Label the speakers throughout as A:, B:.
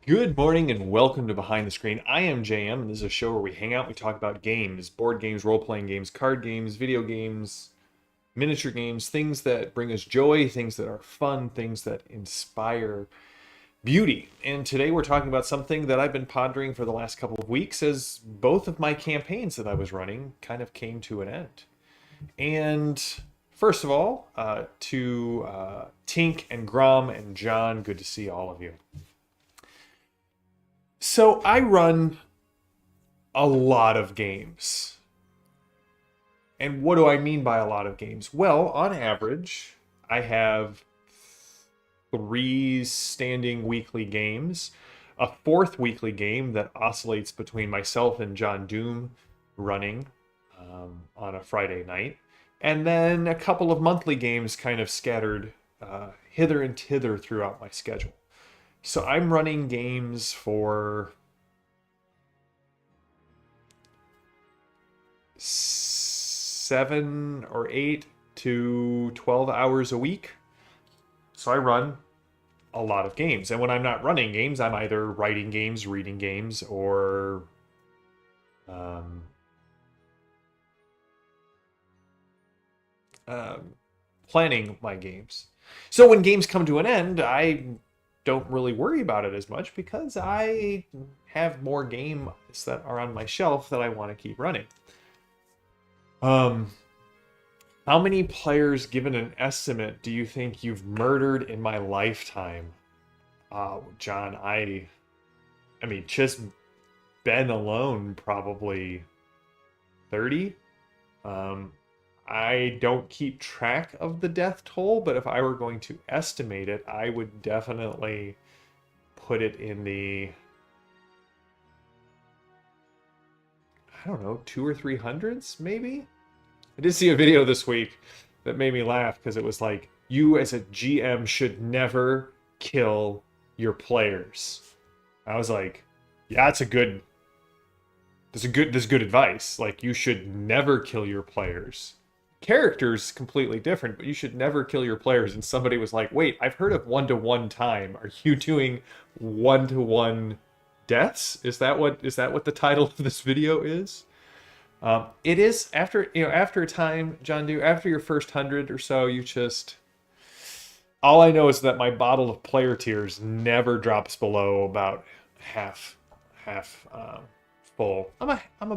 A: Good morning and welcome to Behind the Screen. I am JM, and this is a show where we hang out, we talk about games, board games, role-playing games, card games, video games, miniature games, things that bring us joy, things that are fun, things that inspire beauty. And today we're talking about something that I've been pondering for the last couple of weeks as both of my campaigns that I was running kind of came to an end. And first of all, to Tink and Grom and John, good to see all of you. So I run a lot of games. And what do I mean by a lot of games? Well, on average, I have 3 standing weekly games, a 4th weekly game that oscillates between myself and John Doom running on a Friday night, and then a couple of monthly games kind of scattered hither and thither throughout my schedule. So I'm running games for 7 or 8 to 12 hours a week. So I run a lot of games. And when I'm not running games, I'm either writing games, reading games, or planning my games. So when games come to an end, I don't really worry about it as much because I have more games that are on my shelf that I want to keep running. How many players, given an estimate, do you think you've murdered in my lifetime? John, I mean, just Ben alone, probably 30. I don't keep track of the death toll, but if I were going to estimate it, I would definitely put it in the, I don't know, 200 or 300s, maybe? I did see a video this week that made me laugh because it was like, you as a GM should never kill your players. I was like, yeah, that's good advice. Like, you should never kill your players. Characters completely different, but you should never kill your players. And somebody was like, wait, I've heard of 1-to-1 time. Are you doing 1-to-1 deaths? Is that what the title of this video is? It is after a time, John Doe, after your first 100 or so, you just, all I know is that my bottle of player tears never drops below about half full. I'm a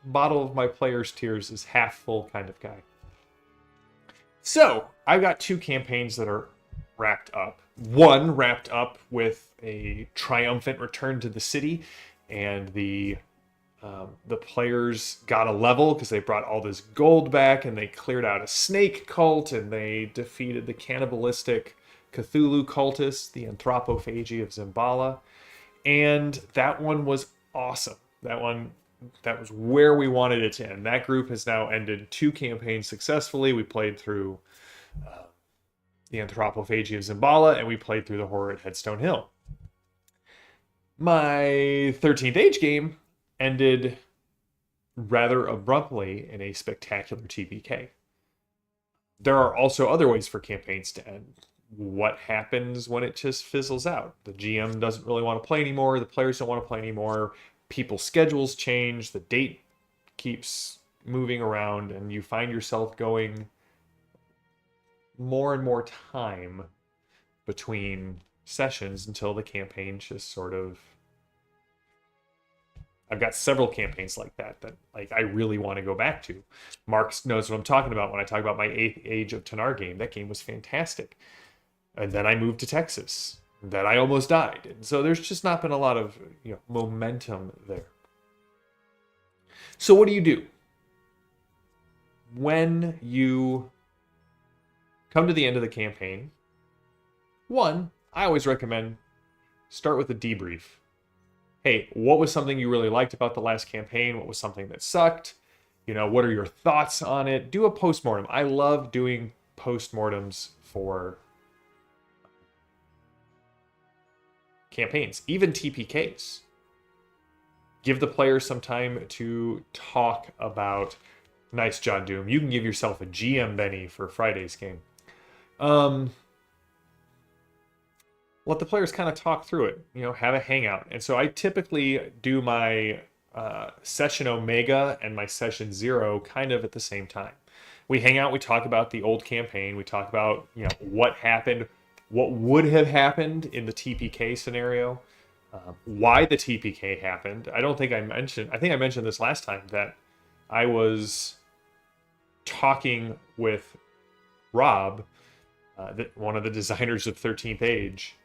A: bottle of my players' tears is half full kind of guy. So I've got 2 campaigns that are wrapped up. One wrapped up with a triumphant return to the city, and the players got a level because they brought all this gold back, and they cleared out a snake cult, and they defeated the cannibalistic Cthulhu cultists, the anthropophagy of Zimbala, and that one was awesome. That was where we wanted it to end. That group has now ended 2 campaigns successfully. We played through the anthropophagy of Zimbala, and we played through the horror at Headstone Hill. My 13th Age game ended rather abruptly in a spectacular TPK. There are also other ways for campaigns to end. What happens when it just fizzles out? The GM doesn't really want to play anymore. The players don't want to play anymore. People's schedules change. The date keeps moving around, and you find yourself going more and more time between sessions until the campaign just sort of... I've got several campaigns like that like I really want to go back to. Mark knows what I'm talking about when I talk about my 8th Age of Tanar game. That game was fantastic. And then I moved to Texas. Then I almost died. And so there's just not been a lot of momentum there. So what do you do? When you come to the end of the campaign, one, I always recommend start with a debrief. Hey, what was something you really liked about the last campaign? What was something that sucked? What are your thoughts on it? Do a postmortem. I love doing postmortems for campaigns, even TPKs. Give the players some time to talk about... Nice, John Doom. You can give yourself a GM Benny for Friday's game. let the players kind of talk through it, have a hangout. And so I typically do my session Omega and my session Zero kind of at the same time. We hang out, we talk about the old campaign, we talk about, what happened, what would have happened in the TPK scenario, why the TPK happened. I think I mentioned this last time, that I was talking with Rob, one of the designers of 13th Age,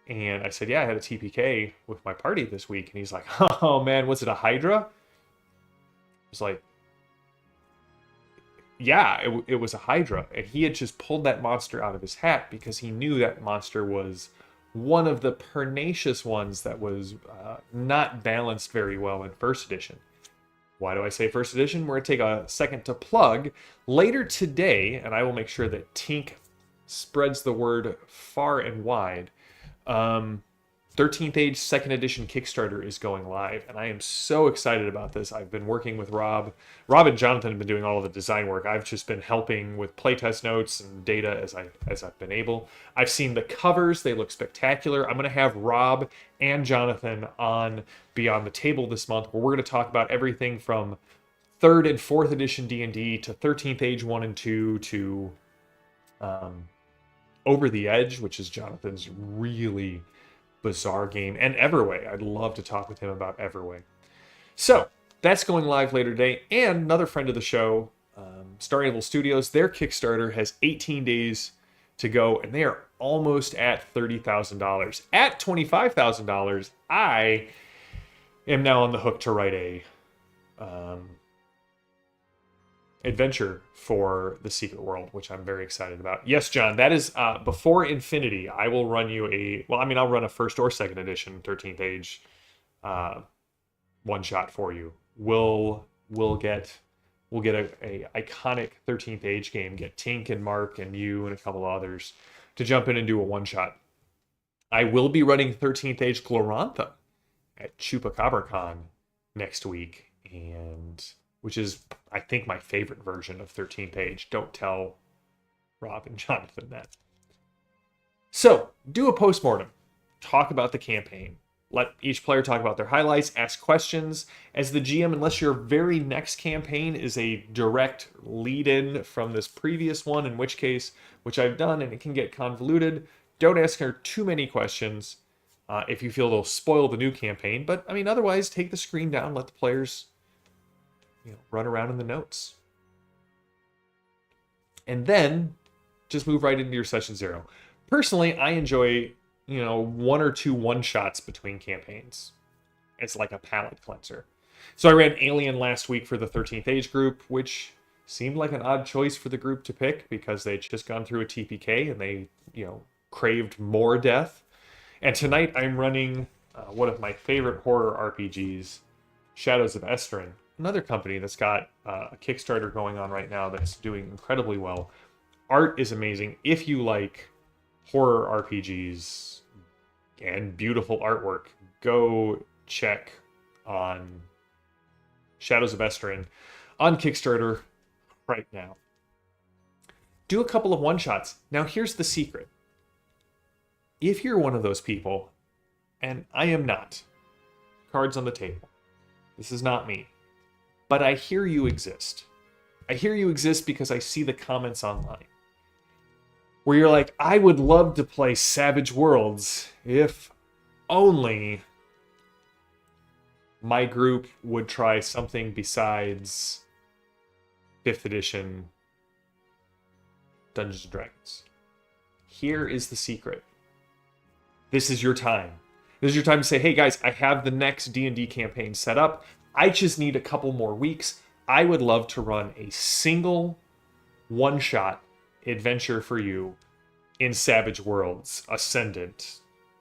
A: and I said, yeah, I had a TPK with my party this week. And he's like, oh man, was it a Hydra? I was like, yeah, it was a Hydra. And he had just pulled that monster out of his hat because he knew that monster was one of the pernicious ones that was not balanced very well in first edition. Why do I say first edition? We're going to take a second to plug. Later today, and I will make sure that Tink spreads the word far and wide, 13th Age 2nd Edition Kickstarter is going live, and I am so excited about this. I've been working with Rob. Rob and Jonathan have been doing all of the design work. I've just been helping with playtest notes and data as I've been able. I've seen the covers. They look spectacular. I'm going to have Rob and Jonathan on Beyond the Table this month, where we're going to talk about everything from 3rd and 4th Edition D&D to 13th Age 1 and 2 to Over the Edge, which is Jonathan's really bizarre game, and Everway. I'd love to talk with him about Everway. So that's going live later today. And another friend of the show, Star Anvil Studios, their Kickstarter has 18 days to go, and they are almost at $30,000. At $25,000, I am now on the hook to write a adventure for the Secret World, which I'm very excited about. Yes, John, that is before Infinity. I will run you I'll run a first or second edition 13th Age one shot for you. We'll get a iconic 13th Age game. Get Tink and Mark and you and a couple others to jump in and do a one shot. I will be running 13th Age Glorantha at ChupacabraCon next week, and which is, I think, my favorite version of 13th Age. Don't tell Rob and Jonathan that. So, do a postmortem. Talk about the campaign. Let each player talk about their highlights, ask questions. As the GM, unless your very next campaign is a direct lead-in from this previous one, in which case, which I've done, and it can get convoluted, don't ask her too many questions if you feel they'll spoil the new campaign. But, otherwise, take the screen down, let the players run around in the notes. And then just move right into your session zero. Personally, I enjoy, one or two one-shots between campaigns. It's like a palate cleanser. So I ran Alien last week for the 13th Age group, which seemed like an odd choice for the group to pick because they'd just gone through a TPK and they, craved more death. And tonight I'm running one of my favorite horror RPGs, Shadows of Estrin. Another company that's got a Kickstarter going on right now that's doing incredibly well. Art is amazing. If you like horror RPGs and beautiful artwork, go check on Shadows of Estrin on Kickstarter right now. Do a couple of one-shots. Now here's the secret. If you're one of those people, and I am not, cards on the table, this is not me, but I hear you exist. I hear you exist because I see the comments online where you're like, I would love to play Savage Worlds if only my group would try something besides 5th edition Dungeons & Dragons. Here is the secret. This is your time. This is your time to say, hey guys, I have the next D&D campaign set up. I just need a couple more weeks. I would love to run a single one-shot adventure for you in Savage Worlds, Ascendant,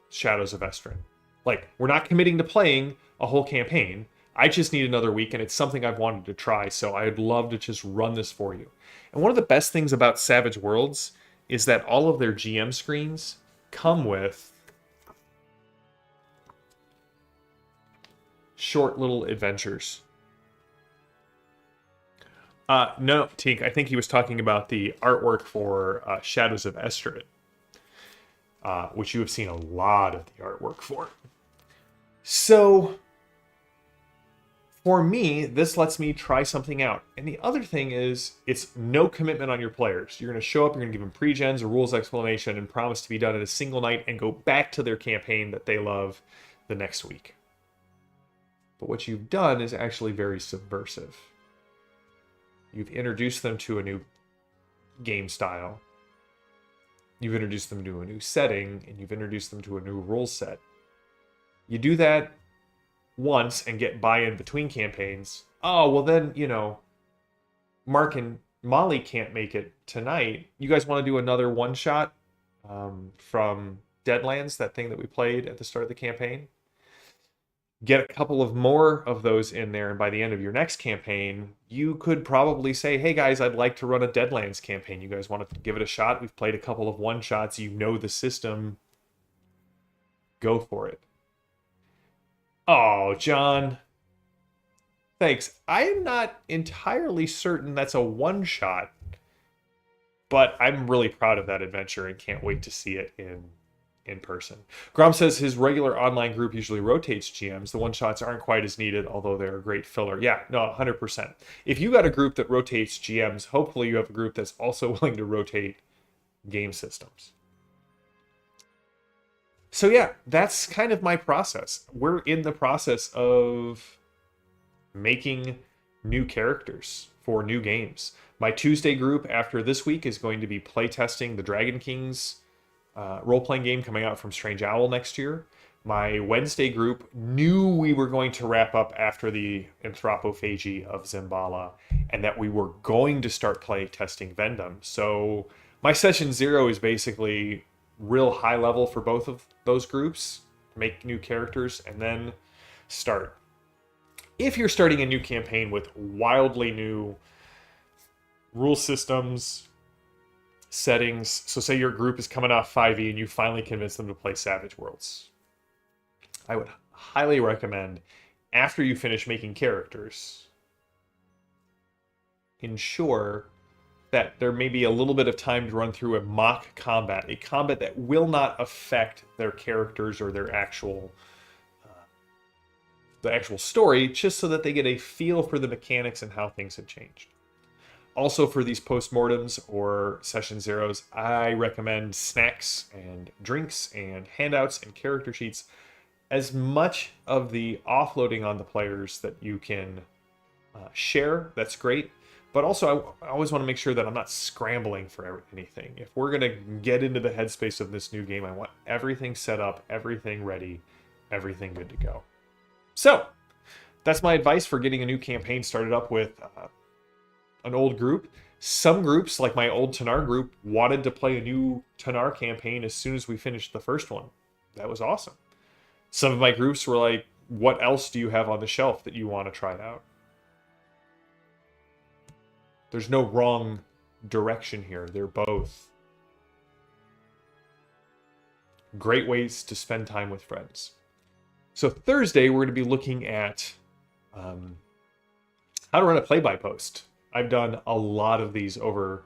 A: Shadows of Estrin. Like, we're not committing to playing a whole campaign. I just need another week, and it's something I've wanted to try, so I'd love to just run this for you. And one of the best things about Savage Worlds is that all of their GM screens come with short little adventures. No, Tink, I think he was talking about the artwork for Shadows of Estrin. which you have seen a lot of the artwork for. So for me, this lets me try something out. And the other thing is, it's no commitment on your players. You're going to show up, you're going to give them pre-gens, a rules explanation, and promise to be done in a single night and go back to their campaign that they love the next week. But what you've done is actually very subversive. You've introduced them to a new game style. You've introduced them to a new setting, and you've introduced them to a new rule set. You do that once and get buy-in between campaigns. Oh, well then, Mark and Molly can't make it tonight. You guys want to do another one-shot from Deadlands, that thing that we played at the start of the campaign? Get a couple of more of those in there, and by the end of your next campaign, you could probably say, hey guys, I'd like to run a Deadlands campaign. You guys want to give it a shot? We've played a couple of one-shots. You know the system. Go for it. Oh, John. Thanks. I'm not entirely certain that's a one-shot, but I'm really proud of that adventure and can't wait to see it in person. Grom says his regular online group usually rotates GMs. The one-shots aren't quite as needed, although they're a great filler. Yeah, no, 100%. If you got a group that rotates GMs, hopefully you have a group that's also willing to rotate game systems. So yeah, that's kind of my process. We're in the process of making new characters for new games. My Tuesday group after this week is going to be playtesting the Dragon Kings role-playing game coming out from Strange Owl next year. My Wednesday group knew we were going to wrap up after the Anthropophagy of Zimbala, and that we were going to start playtesting Vendom. So my session 0 is basically real high level for both of those groups, make new characters, and then start. If you're starting a new campaign with wildly new rule systems, settings, so say your group is coming off 5e and you finally convince them to play Savage Worlds, I would highly recommend, after you finish making characters, ensure that there may be a little bit of time to run through a mock combat, a combat that will not affect their characters or their actual the actual story, just so that they get a feel for the mechanics and how things have changed. Also, for these postmortems or session zeros, I recommend snacks and drinks and handouts and character sheets. As much of the offloading on the players that you can share, that's great. But also, I always want to make sure that I'm not scrambling for anything. If we're going to get into the headspace of this new game, I want everything set up, everything ready, everything good to go. So, that's my advice for getting a new campaign started up with an old group. Some groups, like my old Tanar group, wanted to play a new Tanar campaign as soon as we finished the first one. That was awesome. Some of my groups were like, what else do you have on the shelf that you want to try out? There's no wrong direction here. They're both great ways to spend time with friends. So Thursday, we're going to be looking at how to run a play-by-post. I've done a lot of these over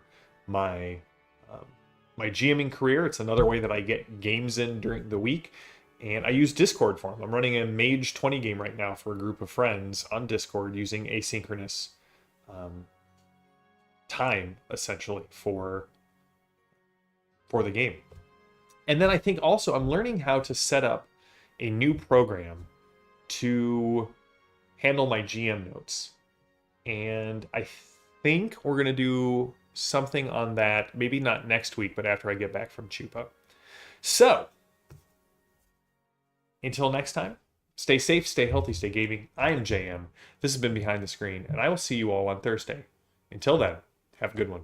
A: my my GMing career. It's another way that I get games in during the week, and I use Discord for them. I'm running a Mage 20 game right now for a group of friends on Discord using asynchronous time, essentially, for the game. And then I think also I'm learning how to set up a new program to handle my GM notes. And I think we're going to do something on that, maybe not next week, but after I get back from Chupa. So, until next time, stay safe, stay healthy, stay gaming. I am JM. This has been Behind the Screen, and I will see you all on Thursday. Until then, have a good one.